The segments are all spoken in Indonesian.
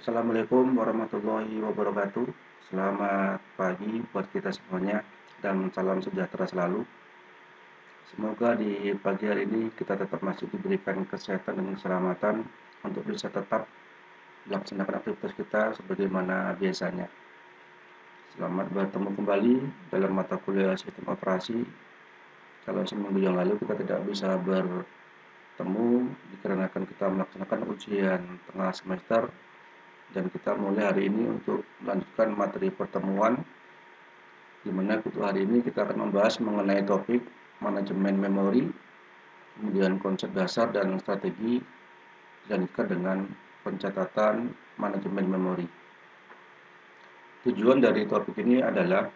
Assalamualaikum warahmatullahi wabarakatuh. Selamat pagi buat kita semuanya dan salam sejahtera selalu. Semoga di pagi hari ini kita tetap masih diberikan kesehatan dan keselamatan untuk bisa tetap melaksanakan aktivitas kita sebagaimana biasanya. Selamat bertemu kembali dalam mata kuliah sistem operasi. Kalau seminggu yang lalu kita tidak bisa bertemu dikarenakan kita melaksanakan ujian tengah semester, dan kita mulai hari ini untuk melanjutkan materi pertemuan, di mana untuk hari ini kita akan membahas mengenai topik manajemen memori, kemudian konsep dasar dan strategi, dilanjutkan dengan pencatatan manajemen memori. Tujuan dari topik ini adalah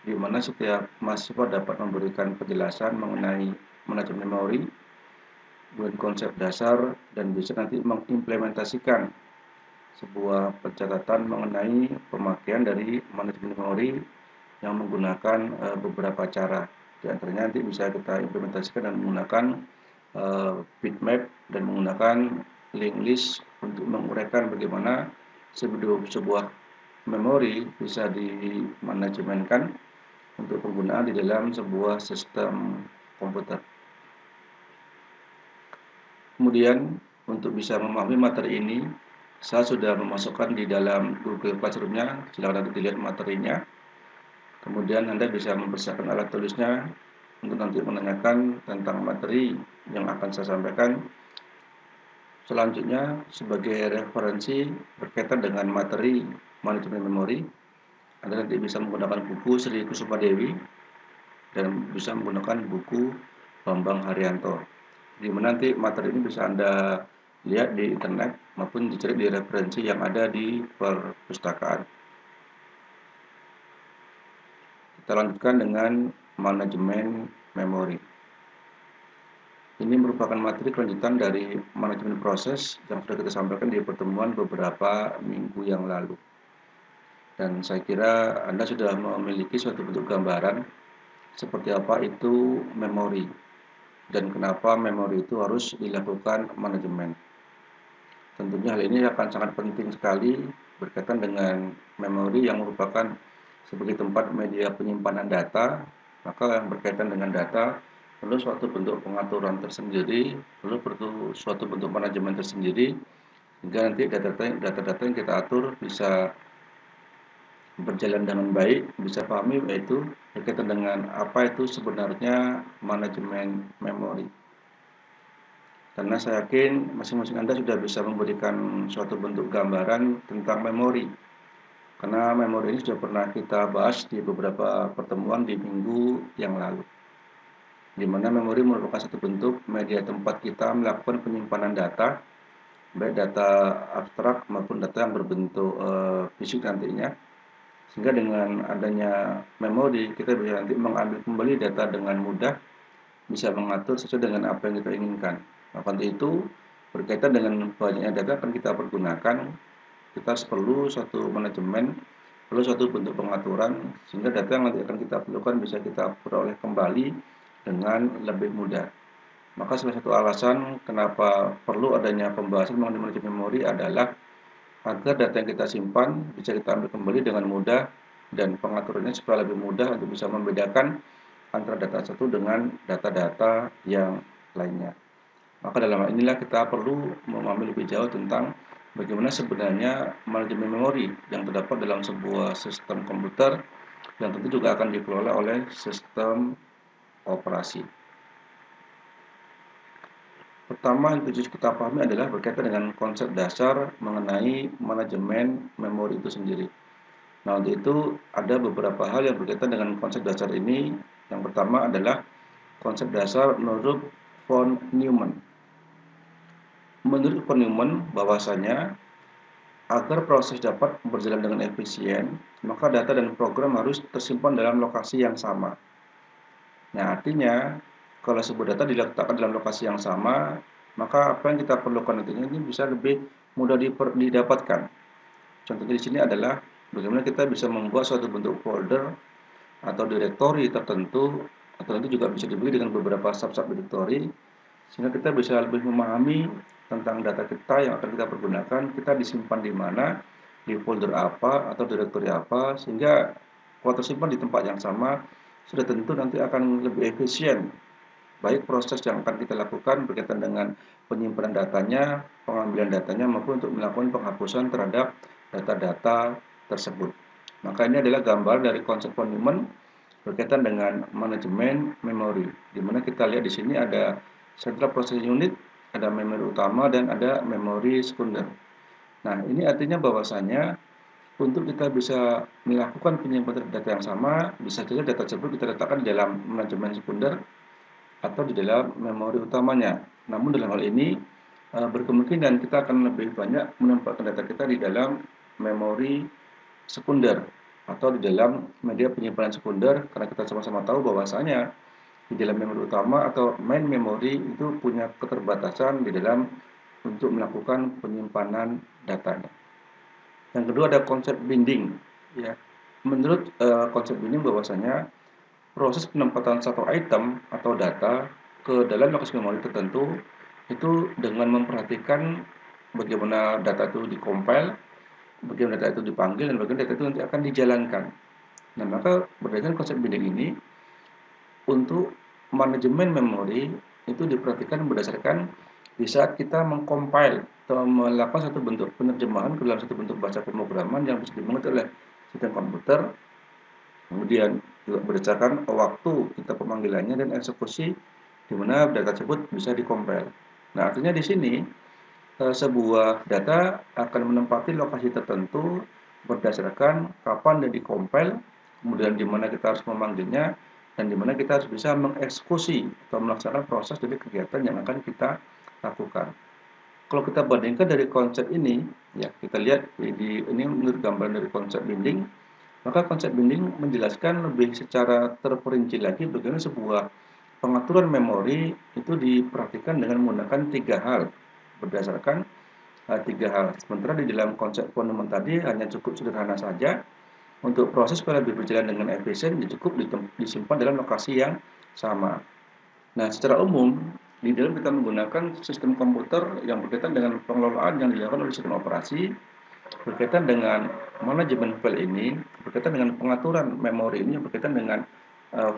di mana setiap mahasiswa dapat memberikan penjelasan mengenai manajemen memori dengan konsep dasar dan bisa nanti mengimplementasikan sebuah pencatatan mengenai pemakaian dari manajemen memori yang menggunakan beberapa cara. Di antaranya nanti bisa kita implementasikan dan menggunakan bitmap dan menggunakan link list untuk menguraikan bagaimana sebuah memori bisa dimanajemenkan untuk penggunaan di dalam sebuah sistem komputer. Kemudian untuk bisa memahami materi ini, saya sudah memasukkan di dalam Google Classroom-nya, silakan nanti dilihat materinya. Kemudian Anda bisa mempersiapkan alat tulisnya untuk nanti menanyakan tentang materi yang akan saya sampaikan. Selanjutnya, sebagai referensi berkaitan dengan materi manajemen memori, Anda nanti bisa menggunakan buku Sri Kusuma Dewi dan bisa menggunakan buku Bambang Haryanto, di mana nanti materi ini bisa Anda lihat di internet maupun dicari di referensi yang ada di perpustakaan. Kita lanjutkan dengan manajemen memori. Ini merupakan materi kelanjutan dari manajemen proses yang sudah kita sampaikan di pertemuan beberapa minggu yang lalu. Dan saya kira Anda sudah memiliki suatu bentuk gambaran seperti apa itu memori dan kenapa memori itu harus dilakukan manajemen. Tentunya hal ini akan sangat penting sekali berkaitan dengan memori yang merupakan sebagai tempat media penyimpanan data, maka yang berkaitan dengan data perlu suatu bentuk pengaturan tersendiri, perlu suatu bentuk manajemen tersendiri, hingga nanti data-data yang kita atur bisa berjalan dengan baik, bisa pahami yaitu berkaitan dengan apa itu sebenarnya manajemen memori. Karena saya yakin masing-masing Anda sudah bisa memberikan suatu bentuk gambaran tentang memori. Karena memori ini sudah pernah kita bahas di beberapa pertemuan di minggu yang lalu. Di mana memori merupakan satu bentuk media tempat kita melakukan penyimpanan data, baik data abstrak maupun data yang berbentuk fisik nantinya. Sehingga dengan adanya memori, kita bisa nanti mengambil kembali data dengan mudah, bisa mengatur sesuai dengan apa yang kita inginkan. Maka itu berkaitan dengan banyaknya data akan kita pergunakan, kita perlu suatu manajemen, perlu suatu bentuk pengaturan, sehingga data yang nanti akan kita perlukan bisa kita peroleh kembali dengan lebih mudah. Maka salah satu alasan kenapa perlu adanya pembahasan mengenai manajemen memori adalah agar data yang kita simpan bisa kita ambil kembali dengan mudah dan pengaturannya supaya lebih mudah untuk bisa membedakan antara data satu dengan data-data yang lainnya. Maka dalam hal inilah kita perlu memahami lebih jauh tentang bagaimana sebenarnya manajemen memori yang terdapat dalam sebuah sistem komputer yang tentu juga akan dikelola oleh sistem operasi. Pertama yang harus kita pahami adalah berkaitan dengan konsep dasar mengenai manajemen memori itu sendiri. Nah, untuk itu ada beberapa hal yang berkaitan dengan konsep dasar ini. Yang pertama adalah konsep dasar menurut von Neumann. Menurut von Neumann bahwasanya agar proses dapat berjalan dengan efisien, maka data dan program harus tersimpan dalam lokasi yang sama. Nah, artinya kalau sebuah data diletakkan dalam lokasi yang sama, maka apa yang kita perlukan nantinya ini bisa lebih mudah didapatkan. Contohnya di sini adalah bagaimana kita bisa membuat suatu bentuk folder atau direktori tertentu, atau nanti juga bisa dibagi dengan beberapa sub-sub direktori, sehingga kita bisa lebih memahami tentang data kita yang akan kita pergunakan, kita disimpan di mana, di folder apa, atau direktori apa, sehingga kalau tersimpan di tempat yang sama, sudah tentu nanti akan lebih efisien, baik proses yang akan kita lakukan berkaitan dengan penyimpanan datanya, pengambilan datanya, maupun untuk melakukan penghapusan terhadap data-data tersebut. Maka ini adalah gambar dari konsep von Neumann berkaitan dengan manajemen memori, di mana kita lihat di sini ada central processing unit, ada memori utama, dan ada memori sekunder. Nah, ini artinya bahwasanya untuk kita bisa melakukan penyimpanan data yang sama, bisa saja data tersebut kita letakkan di dalam manajemen sekunder atau di dalam memori utamanya. Namun dalam hal ini berkemungkinan kita akan lebih banyak menempatkan data kita di dalam memori sekunder atau di dalam media penyimpanan sekunder, karena kita sama-sama tahu bahwasanya di dalam memori utama atau main memory itu punya keterbatasan di dalam untuk melakukan penyimpanan datanya. Yang kedua ada konsep binding, ya. Menurut konsep binding bahwasanya proses penempatan satu item atau data ke dalam lokasi memori tertentu itu dengan memperhatikan bagaimana data itu dikompil, bagaimana data itu dipanggil, dan bagaimana data itu nanti akan dijalankan. Nah, maka berdasarkan konsep binding ini, untuk manajemen memori itu diperhatikan berdasarkan di saat kita mengcompile atau melakukan satu bentuk penerjemahan ke dalam satu bentuk bahasa pemrograman yang bisa dimengerti oleh sistem komputer, kemudian juga berdasarkan waktu kita pemanggilannya dan eksekusi di mana data tersebut bisa dikompil. Nah, artinya di sini sebuah data akan menempati lokasi tertentu berdasarkan kapan dia dikompil, kemudian di mana kita harus memanggilnya, dan di mana kita harus bisa mengeksekusi atau melaksanakan proses dari kegiatan yang akan kita lakukan. Kalau kita bandingkan dari konsep ini, ya kita lihat ini menurut gambaran dari konsep binding, maka konsep binding menjelaskan lebih secara terperinci lagi bagaimana sebuah pengaturan memori itu diperhatikan dengan menggunakan tiga hal, berdasarkan tiga hal. Sementara di dalam konsep von Neumann tadi hanya cukup sederhana saja, untuk proses supaya lebih berjalan dengan efisien cukup disimpan dalam lokasi yang sama. Nah, secara umum di dalam kita menggunakan sistem komputer yang berkaitan dengan pengelolaan yang dilakukan oleh sistem operasi, berkaitan dengan manajemen file ini, berkaitan dengan pengaturan memori ini, berkaitan dengan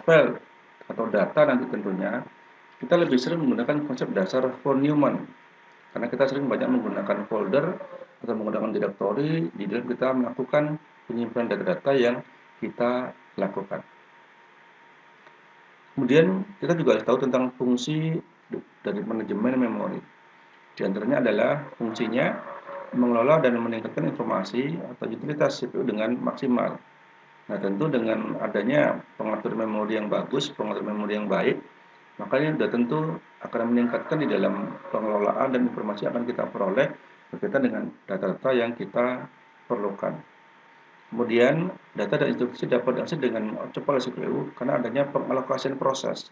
file atau data nanti tentunya, kita lebih sering menggunakan konsep dasar von Neumann. Karena kita sering banyak menggunakan folder atau menggunakan direktori di dalam kita melakukan penyimpanan data-data yang kita lakukan. Kemudian kita juga harus tahu tentang fungsi dari manajemen memori. Di antaranya adalah fungsinya mengelola dan meningkatkan informasi atau utilitas CPU dengan maksimal. Nah, tentu dengan adanya pengatur memori yang bagus, pengatur memori yang baik, maka ini sudah tentu akan meningkatkan di dalam pengelolaan dan informasi yang akan kita peroleh berkaitan dengan data-data yang kita perlukan. Kemudian, data dan instruksi dapat diakses dengan cepat oleh CPU karena adanya pengalokasian proses.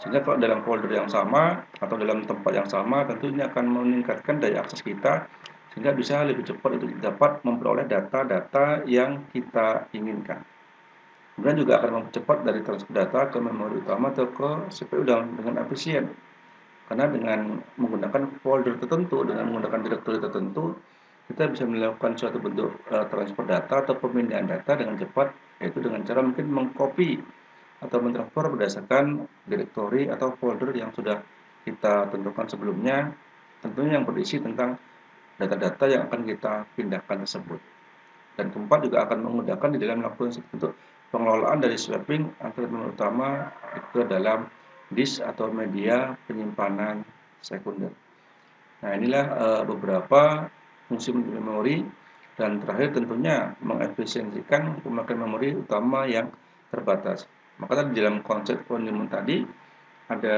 Sehingga kalau dalam folder yang sama atau dalam tempat yang sama, tentu ini akan meningkatkan daya akses kita sehingga bisa lebih cepat untuk dapat memperoleh data-data yang kita inginkan. Kemudian juga akan mempercepat dari transfer data ke memori utama atau ke CPU dengan efisien. Karena dengan menggunakan folder tertentu, dengan menggunakan direktori tertentu, kita bisa melakukan suatu bentuk transfer data atau pemindahan data dengan cepat, yaitu dengan cara mungkin mengcopy atau mentransfer berdasarkan direktori atau folder yang sudah kita tentukan sebelumnya, tentunya yang berisi tentang data-data yang akan kita pindahkan tersebut. Dan keempat juga akan memudahkan di dalam melakukan bentuk pengelolaan dari swapping antara memori utama ke dalam disk atau media penyimpanan sekunder. Nah, inilah beberapa fungsi memori, dan terakhir tentunya mengefisiensikan pemakaian memori utama yang terbatas. Maka tadi dalam konsep von Neumann tadi ada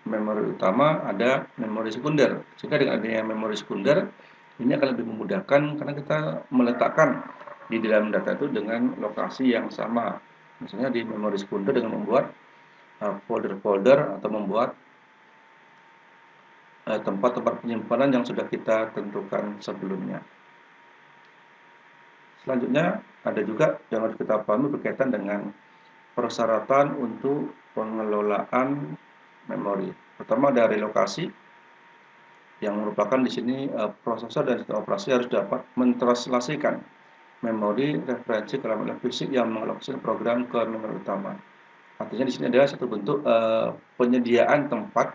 memori utama, ada memori sekunder. Sehingga dengan adanya memori sekunder ini akan lebih memudahkan karena kita meletakkan di dalam data itu dengan lokasi yang sama. Misalnya di memori sekunder dengan membuat folder-folder atau membuat tempat-tempat penyimpanan yang sudah kita tentukan sebelumnya. Selanjutnya ada juga yang harus kita pahami berkaitan dengan persyaratan untuk pengelolaan memori. Pertama ada relokasi, yang merupakan di sini prosesor dan sistem operasi harus dapat mentranslasikan memori referensi ke dalam fisik yang mengalokasikan program ke memori utama. Artinya di sini adalah satu bentuk penyediaan tempat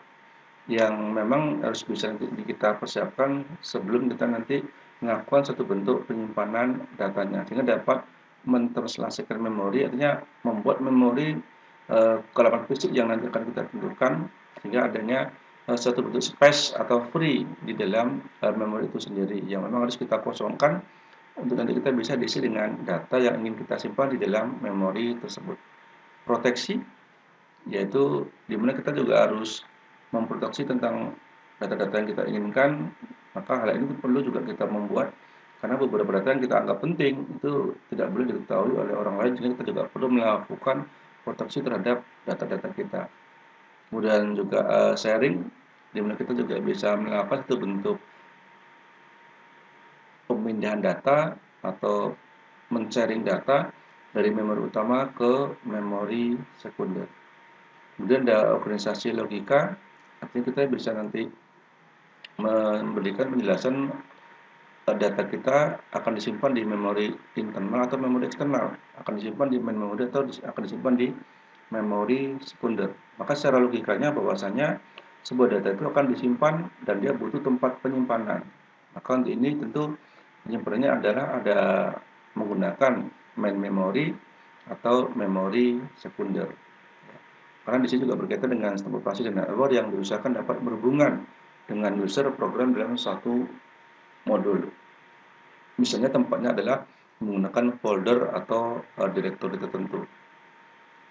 yang memang harus bisa nanti kita persiapkan sebelum kita nanti melakukan satu bentuk penyimpanan datanya, sehingga dapat mentranslasikan memori, artinya membuat memori ke dalam fisik yang nanti akan kita tentukan, sehingga adanya satu bentuk space atau free di dalam memori itu sendiri yang memang harus kita kosongkan untuk nanti kita bisa diisi dengan data yang ingin kita simpan di dalam memori tersebut. Proteksi, yaitu dimana kita juga harus memproteksi tentang data-data yang kita inginkan, maka hal ini perlu juga kita membuat, karena beberapa data yang kita anggap penting itu tidak boleh diketahui oleh orang lain, jadi kita juga perlu melakukan proteksi terhadap data-data kita. Kemudian juga sharing, dimana kita juga bisa melakukan satu bentuk pemindahan data atau men-sharing data dari memori utama ke memori sekunder. Kemudian ada organisasi logika, artinya kita bisa nanti memberikan penjelasan data kita akan disimpan di memori internal atau memori eksternal, akan disimpan di main memori atau akan disimpan di memori sekunder. Maka secara logikanya bahwasanya sebuah data itu akan disimpan dan dia butuh tempat penyimpanan. Maka untuk ini tentu penyimpanannya adalah ada menggunakan main memory atau memori sekunder. Karena di sini juga berkaitan dengan sistem operasi dan hardware yang diusahakan dapat berhubungan dengan user program dalam satu modul. Misalnya tempatnya adalah menggunakan folder atau direktori tertentu.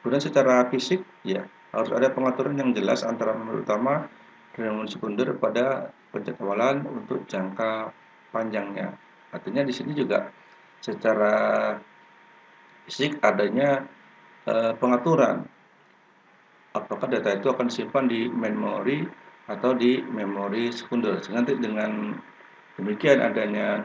Kemudian secara fisik, ya harus ada pengaturan yang jelas antara memori utama dan memori sekunder pada penjadwalan untuk jangka panjangnya. Artinya di sini juga secara fisik adanya pengaturan apakah data itu akan disimpan di memori atau di memori sekunder. Sehingga nanti dengan demikian adanya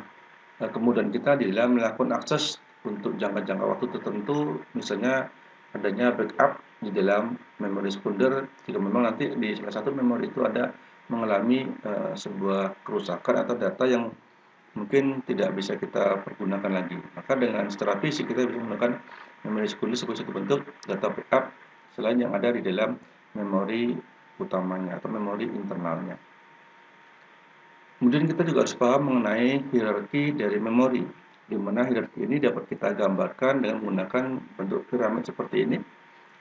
kemudahan kita di dalam melakukan akses untuk jangka-jangka waktu tertentu, misalnya adanya backup di dalam memori sekunder jika memang nanti di salah satu memori itu ada mengalami sebuah kerusakan atau data yang mungkin tidak bisa kita pergunakan lagi. Maka dengan secara fisik kita bisa menggunakan memori sekunder sebagai satu bentuk data backup selain yang ada di dalam memori utamanya atau memori internalnya. Kemudian kita juga harus paham mengenai hierarki dari memori, di mana hierarki ini dapat kita gambarkan dengan menggunakan bentuk piramid seperti ini.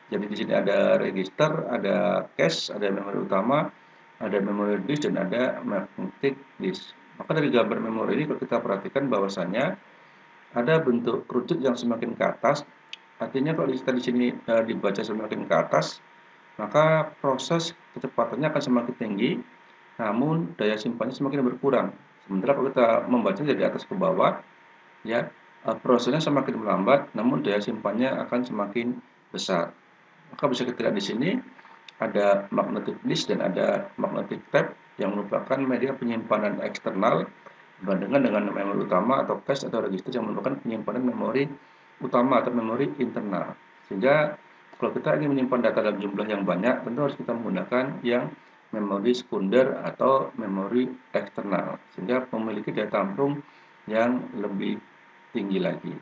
Jadi di sini ada register, ada cache, ada memori utama, ada memory disk, dan ada magnetic disk. Maka dari gambar memori ini kalau kita perhatikan bahwasannya ada bentuk kerucut yang semakin ke atas. Artinya kalau kita di sini dibaca semakin ke atas, maka proses kecepatannya akan semakin tinggi, namun daya simpannya semakin berkurang. Sementara kalau kita membaca dari atas ke bawah, ya prosesnya semakin melambat, namun daya simpannya akan semakin besar. Maka bisa kita lihat di sini ada magnetic disk dan ada magnetic tape yang merupakan media penyimpanan eksternal dibandingkan dengan memori utama atau cache atau register yang merupakan penyimpanan memori utama atau memori internal. Sehingga kalau kita ingin menyimpan data dalam jumlah yang banyak, tentu harus kita menggunakan yang memori sekunder atau memori eksternal, sehingga memiliki daya tampung yang lebih tinggi lagi.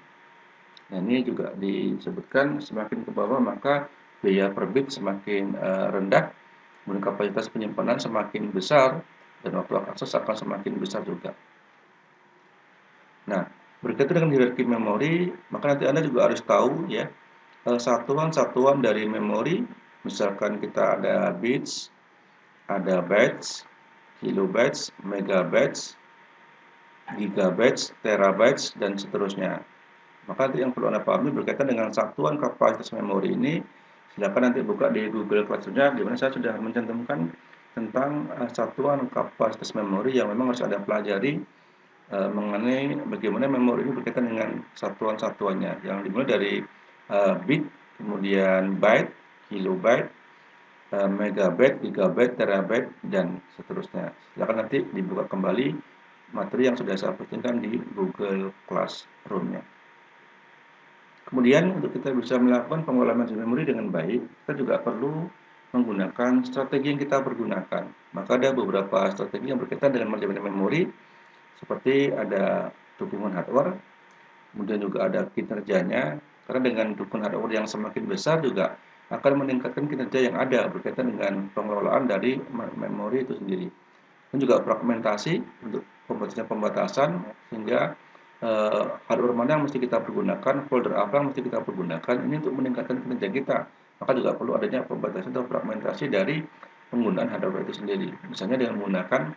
Nah, ini juga disebutkan semakin ke bawah maka biaya per bit semakin rendah, kemudian kapasitas penyimpanan semakin besar, dan waktu akses akan semakin besar juga. Nah, berkaitan dengan hierarki memori, maka nanti Anda juga harus tahu ya satuan-satuan dari memori. Misalkan kita ada bits, ada bytes, kilobytes, megabytes, gigabytes, terabytes, dan seterusnya. Maka nanti yang perlu Anda pahami berkaitan dengan satuan kapasitas memori ini, silakan nanti buka di Google Classroom-nya, di mana saya sudah mencantumkan tentang satuan kapasitas memori yang memang harus Anda pelajari mengenai bagaimana memori ini berkaitan dengan satuan-satuannya, yang dimulai dari bit, kemudian byte, kilobyte, megabyte, gigabyte, terabyte, dan seterusnya. Silakan nanti dibuka kembali materi yang sudah saya postingkan di Google Classroom-nya. Kemudian untuk kita bisa melakukan pengelolaan memori dengan baik, kita juga perlu menggunakan strategi yang kita pergunakan. Maka ada beberapa strategi yang berkaitan dengan manajemen memori, seperti ada dukungan hardware, kemudian juga ada kinerjanya, karena dengan dukungan hardware yang semakin besar juga akan meningkatkan kinerja yang ada berkaitan dengan pengelolaan dari memori itu sendiri. Dan juga fragmentasi untuk pembatasan sehingga hardware mana yang mesti kita pergunakan, folder apa yang mesti kita pergunakan, ini untuk meningkatkan kinerja kita. Maka juga perlu adanya pembatasan atau fragmentasi dari penggunaan hardware itu sendiri. Misalnya dengan menggunakan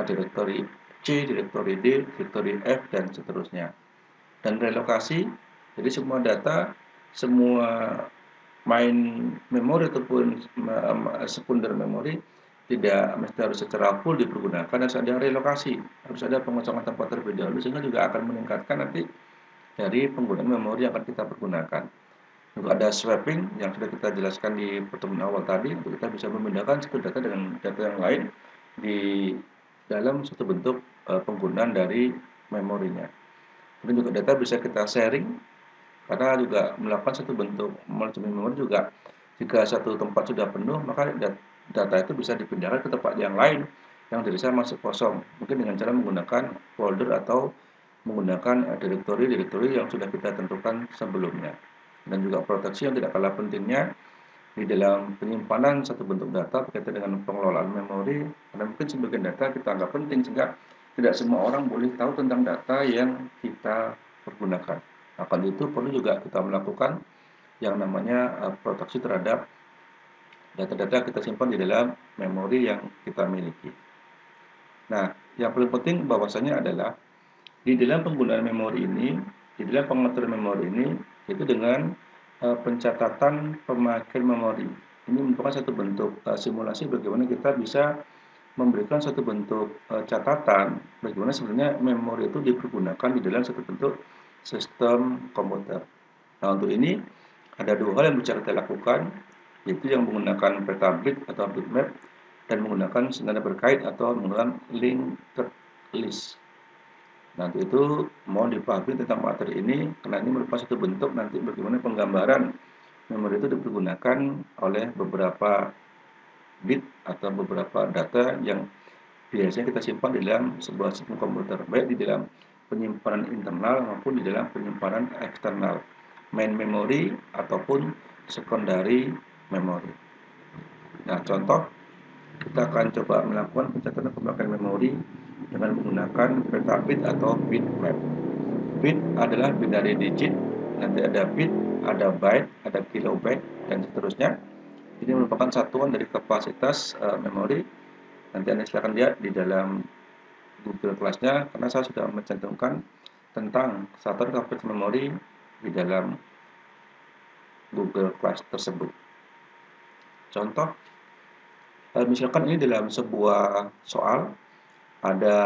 direktori C, direktori D, direktori F, dan seterusnya. Dan relokasi, jadi semua data, semua main memori ataupun sekunder memori tidak mesti harus secara full dipergunakan, harus ada relokasi, harus ada pengosongan tempat terlebih dahulu, sehingga juga akan meningkatkan nanti dari penggunaan memori yang akan kita pergunakan. Juga ada swapping yang sudah kita jelaskan di pertemuan awal tadi, untuk kita bisa memindahkan satu data dengan data yang lain di dalam satu bentuk penggunaan dari memorinya. Kemudian juga data bisa kita sharing, karena juga melakukan satu bentuk manajemen memori juga, jika satu tempat sudah penuh, maka data itu bisa dipindahkan ke tempat yang lain yang dirasa masih kosong, mungkin dengan cara menggunakan folder atau menggunakan direktori-direktori yang sudah kita tentukan sebelumnya. Dan juga proteksi yang tidak kalah pentingnya di dalam penyimpanan satu bentuk data berkaitan dengan pengelolaan memori, karena mungkin sebagian data kita anggap penting sehingga tidak semua orang boleh tahu tentang data yang kita pergunakan. Akan itu perlu juga kita melakukan yang namanya proteksi terhadap data-data yang kita simpan di dalam memori yang kita miliki. Nah, yang paling penting bahwasanya adalah di dalam penggunaan memori ini, di dalam pengaturan memori ini, itu dengan pencatatan pemakaian memori. Ini merupakan satu bentuk simulasi bagaimana kita bisa memberikan satu bentuk catatan bagaimana sebenarnya memori itu dipergunakan di dalam satu bentuk sistem komputer. Nah, untuk ini ada dua hal yang bisa kita lakukan, yaitu yang menggunakan peta bit atau bitmap dan menggunakan senada berkait atau menggunakan linked list. Nanti itu mohon dipahami tentang materi ini, karena ini merupakan satu bentuk nanti bagaimana penggambaran memori itu dipergunakan oleh beberapa bit atau beberapa data yang biasanya kita simpan di dalam sebuah sistem komputer, baik di dalam penyimpanan internal maupun di dalam penyimpanan eksternal, main memory ataupun secondary memory. Nah, contoh kita akan coba melakukan pencatatan pemakaian memori dengan menggunakan peta bit atau bitmap. Bit adalah binary digit, nanti ada bit, ada byte, ada kilobyte, dan seterusnya. Ini merupakan satuan dari kapasitas memori. Nanti Anda silakan lihat di dalam Google Class-nya, karena saya sudah mencantumkan tentang satuan kapasitas memori di dalam Google Class tersebut. Contoh, misalkan ini dalam sebuah soal ada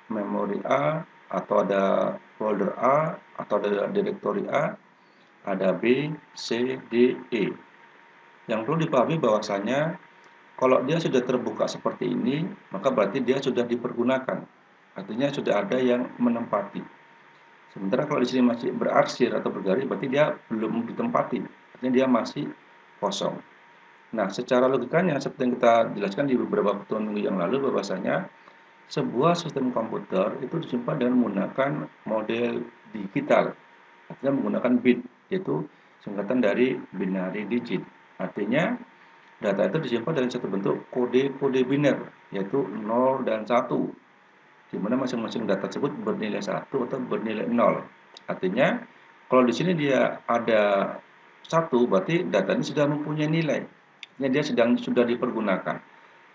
memori A, atau ada folder A, atau ada direktori A, ada B, C, D, E. Yang perlu dipahami bahwasanya kalau dia sudah terbuka seperti ini, maka berarti dia sudah dipergunakan. Artinya sudah ada yang menempati. Sementara kalau di sini masih berarsir atau bergaris, berarti dia belum ditempati. Artinya dia masih kosong. Nah, secara logikanya seperti yang kita jelaskan di beberapa pertemuan minggu yang lalu, bahwasanya sebuah sistem komputer itu disimpan dengan menggunakan model digital, artinya menggunakan bit, yaitu singkatan dari binary digit. Artinya data itu disimpan dalam satu bentuk kode-kode biner, yaitu 0 dan 1, di mana masing-masing data tersebut bernilai 1 atau bernilai 0. Artinya kalau di sini dia ada 1, berarti data ini sudah mempunyai nilai. Artinya dia sudah dipergunakan.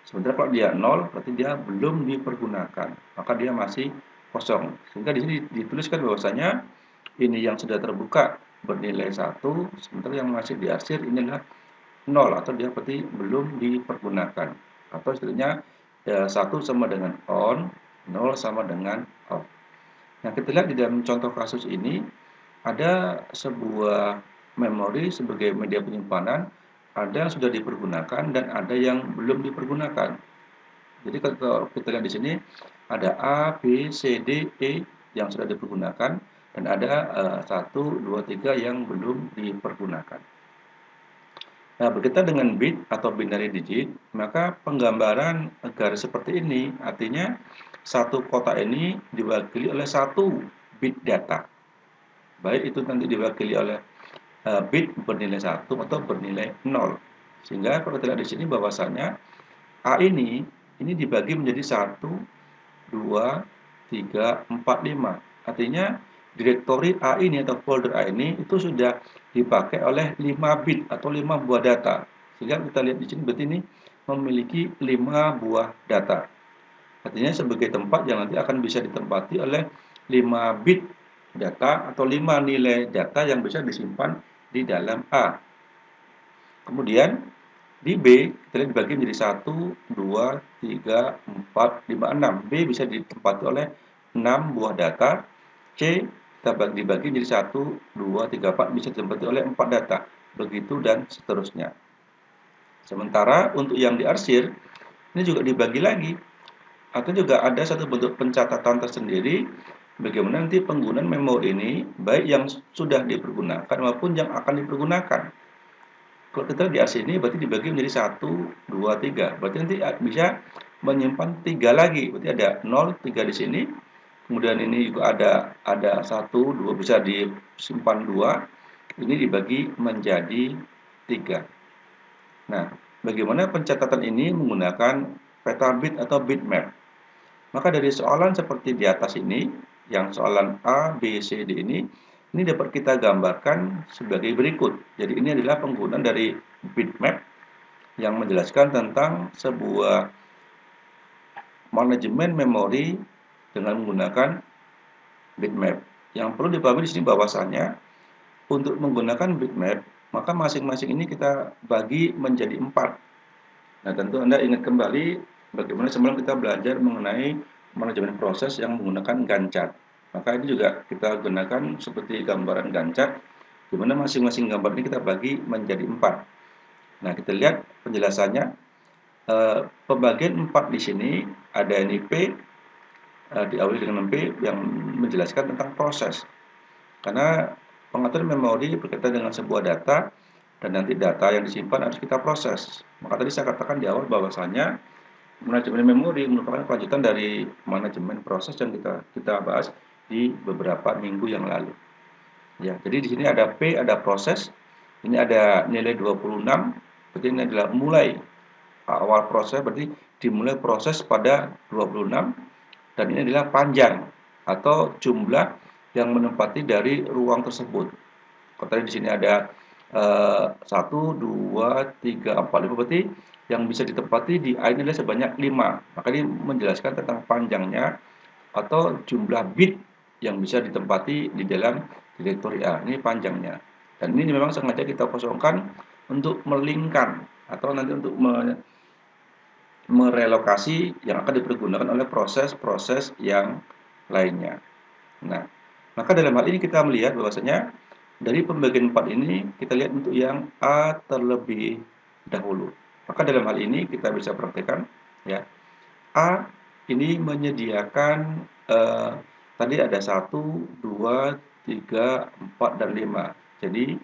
Sementara kalau dia 0, berarti dia belum dipergunakan, maka dia masih kosong. Sehingga di sini dituliskan bahwasanya ini yang sudah terbuka bernilai 1, sementara yang masih diarsir ini adalah 0, atau dia berarti belum dipergunakan. Atau istilahnya 1 sama dengan on, 0 sama dengan off. Nah, kita lihat di dalam contoh kasus ini, ada sebuah memori sebagai media penyimpanan, ada yang sudah dipergunakan dan ada yang belum dipergunakan. Jadi kalau kita lihat di sini ada A, B, C, D, E yang sudah dipergunakan dan ada 1, 2, 3 yang belum dipergunakan. Nah, berkaitan dengan bit atau binary digit, maka penggambaran garis seperti ini artinya satu kotak ini diwakili oleh satu bit data. Baik itu nanti diwakili oleh bit bernilai 1 atau bernilai 0. Sehingga kalau kita lihat di sini bahwasanya A ini dibagi menjadi 1, 2, 3, 4, 5. Artinya direktori A ini atau folder A ini itu sudah dipakai oleh 5 bit atau 5 buah data. Sehingga kita lihat di sini berarti ini memiliki 5 buah data. Artinya sebagai tempat yang nanti akan bisa ditempati oleh 5 bit data atau 5 nilai data yang bisa disimpan di dalam A. Kemudian di B kita lihat dibagi menjadi 1, 2, 3, 4, 5, 6. B bisa ditempati oleh 6 buah data. C kita dibagi menjadi 1, 2, 3, 4 bisa ditempati oleh 4 data. Begitu dan seterusnya. Sementara untuk yang diarsir ini juga dibagi lagi atau juga ada satu bentuk pencatatan tersendiri bagaimana nanti penggunaan memori ini baik yang sudah dipergunakan maupun yang akan dipergunakan. Kalau kita di sini berarti dibagi menjadi 1, 2, 3. Berarti nanti bisa menyimpan 3 lagi. Berarti ada 0, 3 di sini. Kemudian ini juga ada 1, 2 bisa disimpan 2. Ini dibagi menjadi 3. Nah, bagaimana pencatatan ini menggunakan peta bit atau bitmap? Maka dari soalan seperti di atas ini, yang soalan A, B, C, D ini dapat kita gambarkan sebagai berikut. Jadi ini adalah penggunaan dari bitmap yang menjelaskan tentang sebuah manajemen memori dengan menggunakan bitmap. Yang perlu dipahami di sini bahwasanya untuk menggunakan bitmap, maka masing-masing ini kita bagi menjadi 4. Nah, tentu Anda ingat kembali bagaimana sebelum kita belajar mengenai manajemen proses yang menggunakan Gantt chart. Maka ini juga kita gunakan seperti gambaran Gantt chart, di mana masing-masing gambar ini kita bagi menjadi 4. Nah, kita lihat penjelasannya. Pembagian 4 di sini ada ini P, diawali dengan P yang menjelaskan tentang proses. Karena pengaturan memori berkaitan dengan sebuah data dan nanti data yang disimpan harus kita proses. Maka tadi saya katakan di awal bahwasanya manajemen memori merupakan kelanjutan dari manajemen proses yang kita bahas di beberapa minggu yang lalu. Ya, jadi di sini ada P, ada proses. Ini ada nilai 26, berarti ini adalah mulai awal proses, berarti dimulai proses pada 26 dan ini adalah panjang atau jumlah yang menempati dari ruang tersebut. Kalau tadi di sini ada 1, 2, 3, 4, 5 berarti yang bisa ditempati di A ini adalah sebanyak 5. Maka ini menjelaskan tentang panjangnya atau jumlah bit yang bisa ditempati di dalam direktori A. Ini panjangnya. Dan ini memang sengaja kita kosongkan untuk melingkan atau nanti untuk merelokasi yang akan dipergunakan oleh proses-proses yang lainnya. Nah, maka dalam hal ini kita melihat bahwasanya dari pembagian 4 ini kita lihat untuk yang A terlebih dahulu. Maka dalam hal ini kita bisa praktekkan ya. A ini menyediakan tadi ada 1, 2, 3, 4 dan 5. Jadi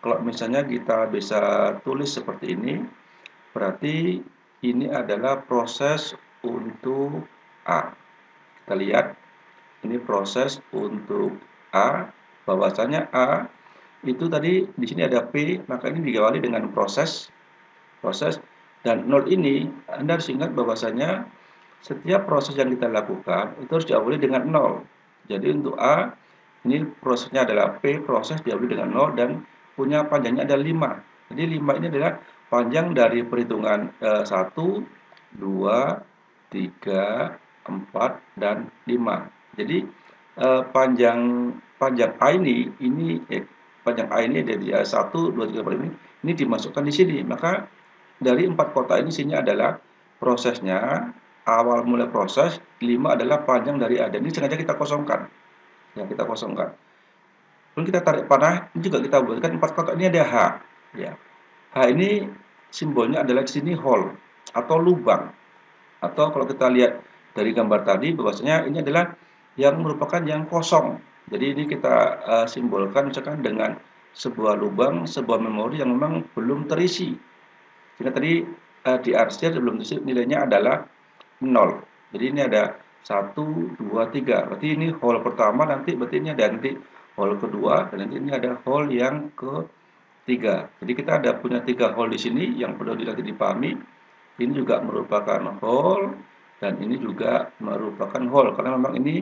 kalau misalnya kita bisa tulis seperti ini, berarti ini adalah proses untuk A. Kita lihat ini proses untuk A, bahwasanya A itu tadi di sini ada P, maka ini diawali dengan proses dan 0 ini Anda harus ingat bahwasanya setiap proses yang kita lakukan itu harus diawali dengan 0. Jadi untuk A ini prosesnya adalah P, proses diawali dengan 0 dan punya panjangnya ada 5. Jadi 5 ini adalah panjang dari perhitungan 1, 2, 3, 4 dan 5. Jadi panjang A ini panjang A ini dari 1, 2, 3, 4, 5 ini dimasukkan di sini. Maka dari 4 kotak ini isinya adalah prosesnya, awal mulai proses, 5 adalah panjang dari A. Dan ini sengaja kita kosongkan. Ya, kita kosongkan. Lalu kita tarik panah, ini juga kita buatkan 4 kotak ini ada H. Ya. H ini simbolnya adalah di sini hole atau lubang. Atau kalau kita lihat dari gambar tadi bahwasanya ini adalah yang merupakan yang kosong. Jadi ini kita simbolkan misalkan dengan sebuah lubang, sebuah memori yang memang belum terisi. Sehingga tadi diarsir belum terisi nilainya adalah 0. Jadi ini ada 1, 2, 3. Berarti ini hole pertama, nanti berarti ini ada nanti hole kedua, dan nanti ini ada hole yang ketiga. Jadi kita ada punya 3 hole di sini yang perlu nanti dipahami. Ini juga merupakan hole dan ini juga merupakan hole karena memang ini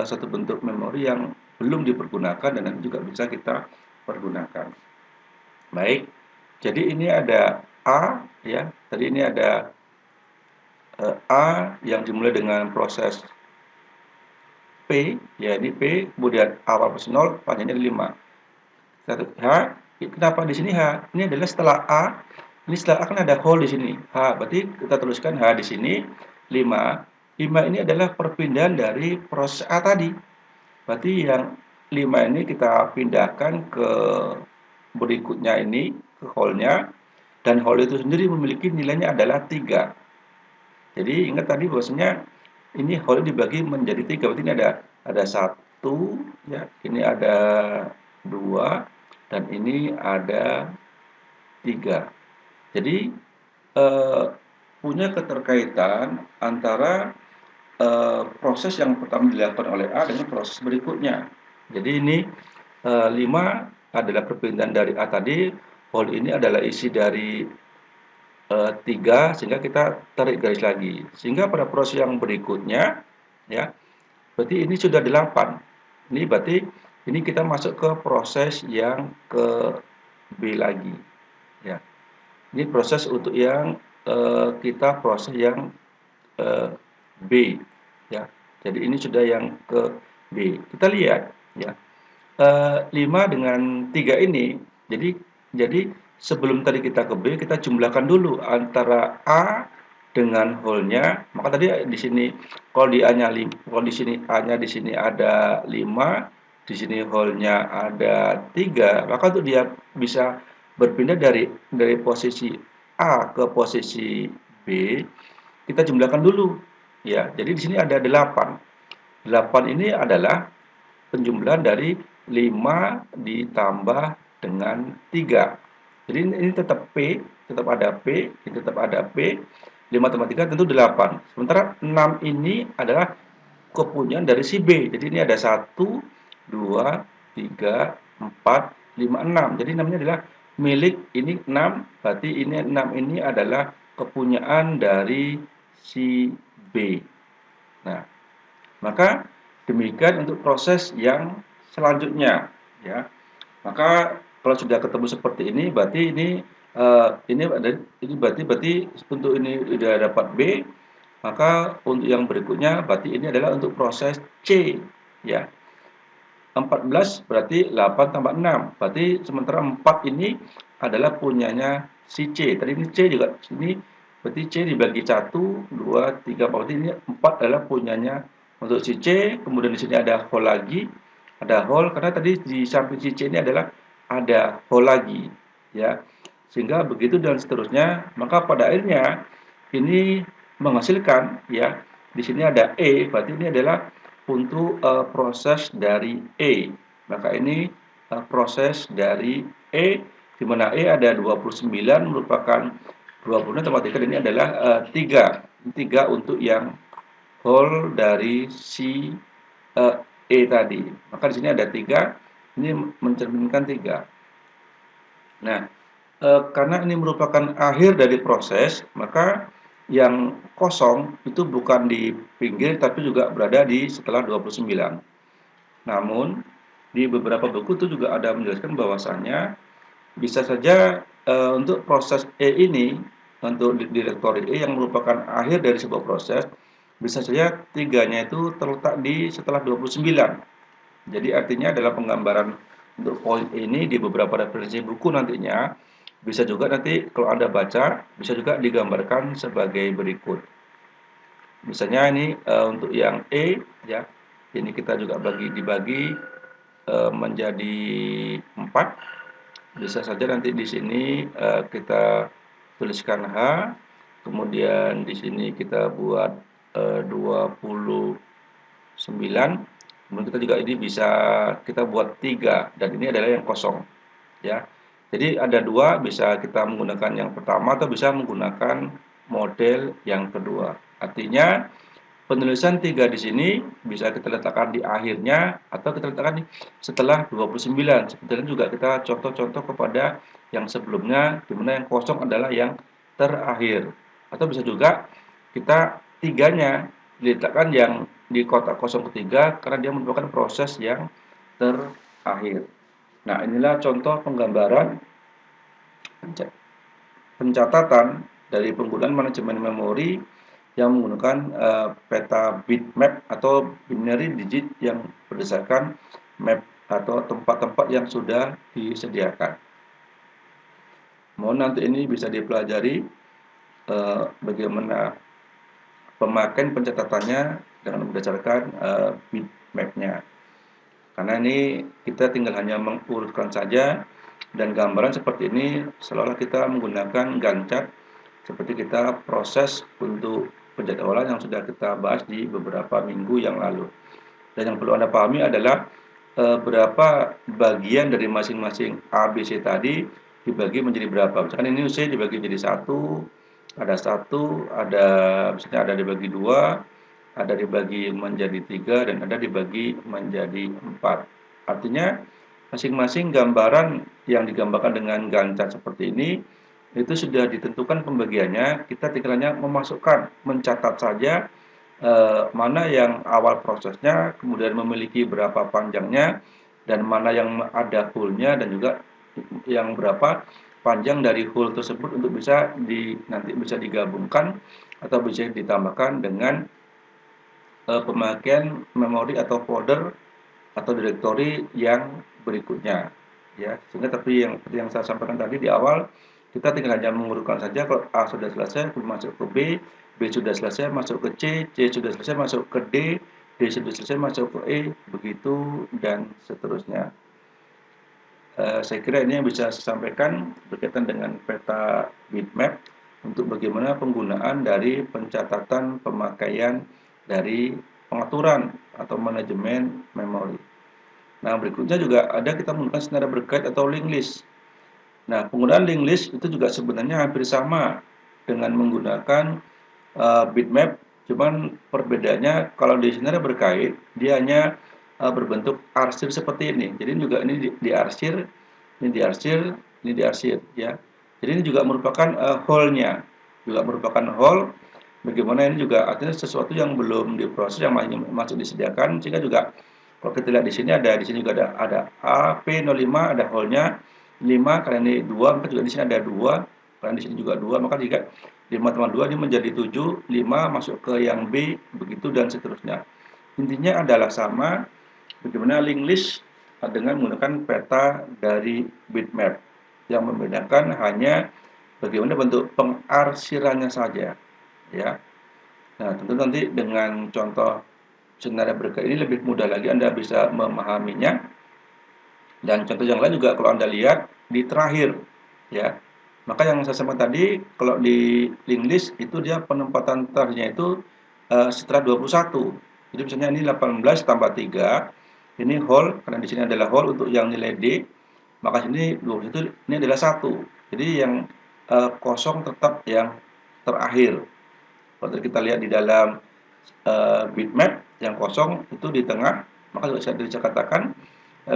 satu bentuk memori yang belum dipergunakan dan nanti juga bisa kita pergunakan. Baik. Jadi ini ada A ya. Tadi ini ada A yang dimulai dengan proses P, ya ini P, kemudian awal plus 0, panjangnya 5. Satu H, kenapa di sini H? Ini adalah setelah A, ini setelah A kan ada hole di sini. H, berarti kita tuliskan H di sini 5. 5 ini adalah perpindahan dari proses A tadi. Berarti yang 5 ini kita pindahkan ke berikutnya ini, ke hole-nya, dan hole itu sendiri memiliki nilainya adalah 3. Jadi ingat tadi bahwasanya ini hole dibagi menjadi 3. Berarti ini ada 1 ya, ini ada 2 dan ini ada 3. Jadi punya keterkaitan antara proses yang pertama dilakukan oleh A dengan proses berikutnya. Jadi ini 5 adalah perpindahan dari A tadi, hole ini adalah isi dari 3, sehingga kita tarik garis lagi. Sehingga pada proses yang berikutnya, ya, berarti ini sudah 8. Ini berarti ini kita masuk ke proses yang ke B lagi. Ya. Ini proses untuk yang kita proses yang B. Ya. Jadi ini sudah yang ke B. Kita lihat, ya. 5 dengan 3 ini, jadi sebelum tadi kita ke B, kita jumlahkan dulu antara A dengan hole-nya. Maka tadi di sini kalau di A-nya kalau di sini A-nya di sini ada 5, di sini hole-nya ada 3, maka untuk dia bisa berpindah dari posisi A ke posisi B, kita jumlahkan dulu. Ya, jadi di sini ada 8. 8 ini adalah penjumlahan dari 5 ditambah dengan 3. Jadi ini tetap P, tetap ada P, ini tetap ada P. 5 tambah 3 tentu 8. Sementara 6 ini adalah kepunyaan dari si B. Jadi ini ada 1, 2, 3, 4, 5, 6. Jadi namanya adalah milik ini 6, berarti ini 6 ini adalah kepunyaan dari si B. Nah, maka demikian untuk proses yang selanjutnya, ya. Maka kalau sudah ketemu seperti ini, berarti ini berarti untuk ini sudah dapat B, maka untuk yang berikutnya berarti ini adalah untuk proses C, ya. 14 berarti 8 tambah 6. Berarti sementara 4 ini adalah punyanya si C. Tadi ini C juga sini berarti C dibagi 1, 2, 3, berarti ini 4 adalah punyanya untuk si C. Kemudian di sini ada hole lagi, ada hole karena tadi di samping si C ini adalah ada hole lagi, ya. Sehingga begitu dan seterusnya, maka pada akhirnya ini menghasilkan, ya. Di sini ada E, berarti ini adalah untuk proses dari E. Maka ini proses dari E, di mana E ada 29 merupakan 20 tambah 3, dan ini adalah 3. 3 untuk yang hole dari si E tadi. Maka di sini ada 3, ini mencerminkan 3. Nah, karena ini merupakan akhir dari proses, maka yang kosong itu bukan di pinggir tapi juga berada di setelah 29. Namun di beberapa buku itu juga ada menjelaskan bahwasannya bisa saja untuk proses E ini, untuk direktori E yang merupakan akhir dari sebuah proses, bisa saja 3-nya itu terletak di setelah 29. Jadi artinya adalah penggambaran untuk poin ini di beberapa referensi buku nantinya bisa juga nanti kalau Anda baca, bisa juga digambarkan sebagai berikut. Misalnya ini untuk yang E, ya, ini kita juga dibagi menjadi 4. Bisa saja nanti di sini kita tuliskan H, kemudian di sini kita buat 29, kemudian kita juga ini bisa kita buat 3, dan ini adalah yang kosong. ya. Jadi ada dua, bisa kita menggunakan yang pertama atau bisa menggunakan model yang kedua. Artinya penulisan 3 di sini bisa kita letakkan di akhirnya atau kita letakkan setelah 29. Sebetulnya juga kita contoh-contoh kepada yang sebelumnya, di mana yang kosong adalah yang terakhir. Atau bisa juga kita tiganya diletakkan yang di kotak kosong ketiga karena dia merupakan proses yang terakhir. Nah, inilah contoh penggambaran pencatatan dari penggunaan manajemen memori yang menggunakan peta bitmap atau binary digit yang berdasarkan map atau tempat-tempat yang sudah disediakan. Mohon nanti ini bisa dipelajari bagaimana pemakaian pencatatannya dengan berdasarkan bitmap-nya. Karena ini kita tinggal hanya mengurutkan saja, dan gambaran seperti ini seolah-olah kita menggunakan Gantt seperti kita proses untuk penjadwalan yang sudah kita bahas di beberapa minggu yang lalu. Dan yang perlu Anda pahami adalah berapa bagian dari masing-masing A, B, C tadi dibagi menjadi berapa. Misalkan ini C dibagi menjadi satu, ada misalnya ada dibagi dua, ada dibagi menjadi 3, dan ada dibagi menjadi 4. Artinya masing-masing gambaran yang digambarkan dengan Gantt chart seperti ini itu sudah ditentukan pembagiannya, kita tinggal hanya memasukkan, mencatat saja mana yang awal prosesnya, kemudian memiliki berapa panjangnya, dan mana yang ada hole-nya, dan juga yang berapa panjang dari hole tersebut untuk nanti bisa digabungkan atau bisa ditambahkan dengan pemakaian memori atau folder atau direktori yang berikutnya, ya. Sehingga seperti yang saya sampaikan tadi di awal, kita tinggal hanya mengurutkan saja. Kalau A sudah selesai masuk ke B sudah selesai masuk ke C sudah selesai masuk ke D sudah selesai masuk ke E, begitu dan seterusnya. Saya kira ini yang bisa saya sampaikan berkaitan dengan peta bitmap untuk bagaimana penggunaan dari pencatatan pemakaian dari pengaturan atau manajemen memori. Nah, berikutnya juga ada kita menggunakan senada berkait atau linked list. Nah, penggunaan linked list itu juga sebenarnya hampir sama dengan menggunakan bitmap, cuman perbedaannya kalau di senada berkait dia hanya berbentuk arsir seperti ini. Jadi juga ini diarsir, ini diarsir, ini diarsir, ya. Jadi ini juga merupakan whole-nya, juga merupakan whole. Bagaimana ini juga artinya sesuatu yang belum diproses, yang masih disediakan, sehingga juga kalau kita lihat di sini juga ada AP05, ada whole-nya 5, karena ini 2, maka juga di sini ada 2, karena di sini juga 2, maka jika 5 tambah 2 ini menjadi 7, 5 masuk ke yang B, begitu dan seterusnya. Intinya adalah sama, bagaimana linked list dengan menggunakan peta dari bitmap. Yang membedakan hanya bagaimana bentuk pengarsirannya saja, ya. Nah, tentu nanti dengan contoh senada berkait ini lebih mudah lagi Anda bisa memahaminya. Dan contoh yang lain juga kalau Anda lihat di terakhir, ya. Maka yang saya sampaikan tadi, kalau di linked list itu dia penempatan terakhirnya itu setelah 21. Jadi misalnya ini 18 tambah 3, ini whole, karena di sini adalah whole untuk yang nilai D, maka sini 21 ini adalah 1. Jadi yang kosong tetap yang terakhir. Kalau kita lihat di dalam bitmap, yang kosong itu di tengah, maka bisa katakan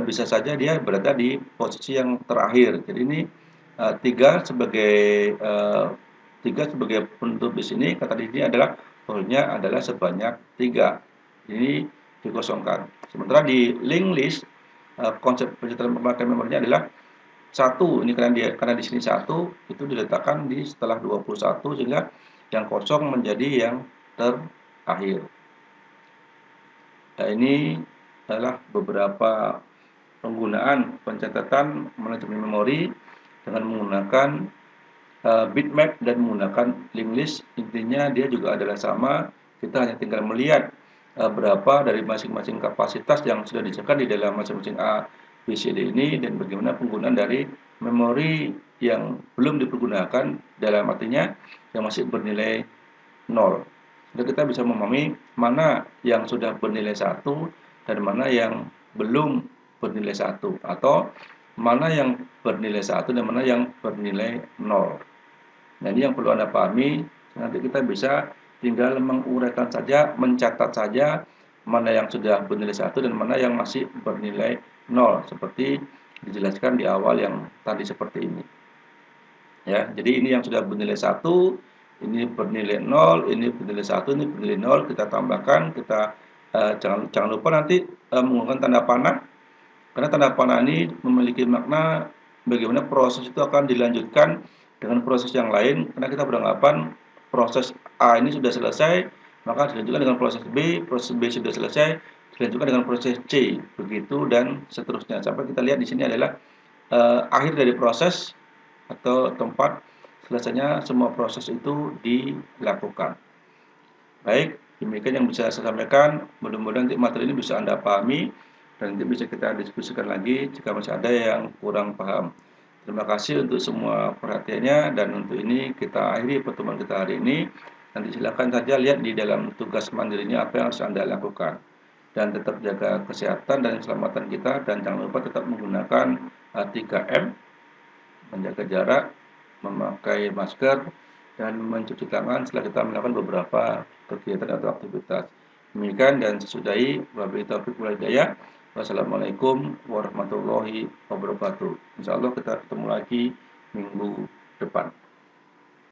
bisa saja dia berada di posisi yang terakhir. Jadi ini 3 sebagai penutup di sini, kata di sini adalah whole-nya adalah sebanyak 3. Ini dikosongkan. Sementara di linked list konsep pencatatan pemakaian memorinya adalah 1, ini karena di sini 1 itu diletakkan di setelah 21, sehingga yang kosong menjadi yang terakhir. Nah, ini adalah beberapa penggunaan pencatatan manajemen memori dengan menggunakan bitmap dan menggunakan linked list. Intinya dia juga adalah sama, kita hanya tinggal melihat berapa dari masing-masing kapasitas yang sudah disediakan di dalam masing-masing A, B, C, D ini, dan bagaimana penggunaan dari memori yang belum dipergunakan, dalam artinya yang masih bernilai 0. Jadi kita bisa memahami mana yang sudah bernilai 1 dan mana yang belum bernilai 1, atau mana yang bernilai 1 dan mana yang bernilai 0. Nah, ini yang perlu Anda pahami, nanti kita bisa tinggal menguraikan saja, mencatat saja mana yang sudah bernilai 1 dan mana yang masih bernilai 0, seperti dijelaskan di awal yang tadi seperti ini. Ya, jadi ini yang sudah bernilai 1, ini bernilai 0, ini bernilai 1, ini bernilai 0, kita tambahkan, kita jangan lupa nanti menggunakan tanda panah, karena tanda panah ini memiliki makna bagaimana proses itu akan dilanjutkan dengan proses yang lain, karena kita beranggapan proses A ini sudah selesai, maka dilanjutkan dengan proses B sudah selesai, dilanjutkan dengan proses C, begitu dan seterusnya. Sampai kita lihat di sini adalah akhir dari proses atau tempat selesainya semua proses itu dilakukan. Baik, demikian yang bisa saya sampaikan. Mudah-mudahan materi ini bisa Anda pahami dan nanti bisa kita diskusikan lagi jika masih ada yang kurang paham. Terima kasih untuk semua perhatiannya dan untuk ini kita akhiri pertemuan kita hari ini. Nanti silakan saja lihat di dalam tugas mandirinya apa yang harus Anda lakukan. Dan tetap jaga kesehatan dan keselamatan kita dan jangan lupa tetap menggunakan 3M, menjaga jarak, memakai masker, dan mencuci tangan setelah kita melakukan beberapa kegiatan atau aktivitas. Demikian dan sesudahi, wabillahi taufiq wal hidayah. Wassalamualaikum warahmatullahi wabarakatuh. Insya Allah kita ketemu lagi minggu depan.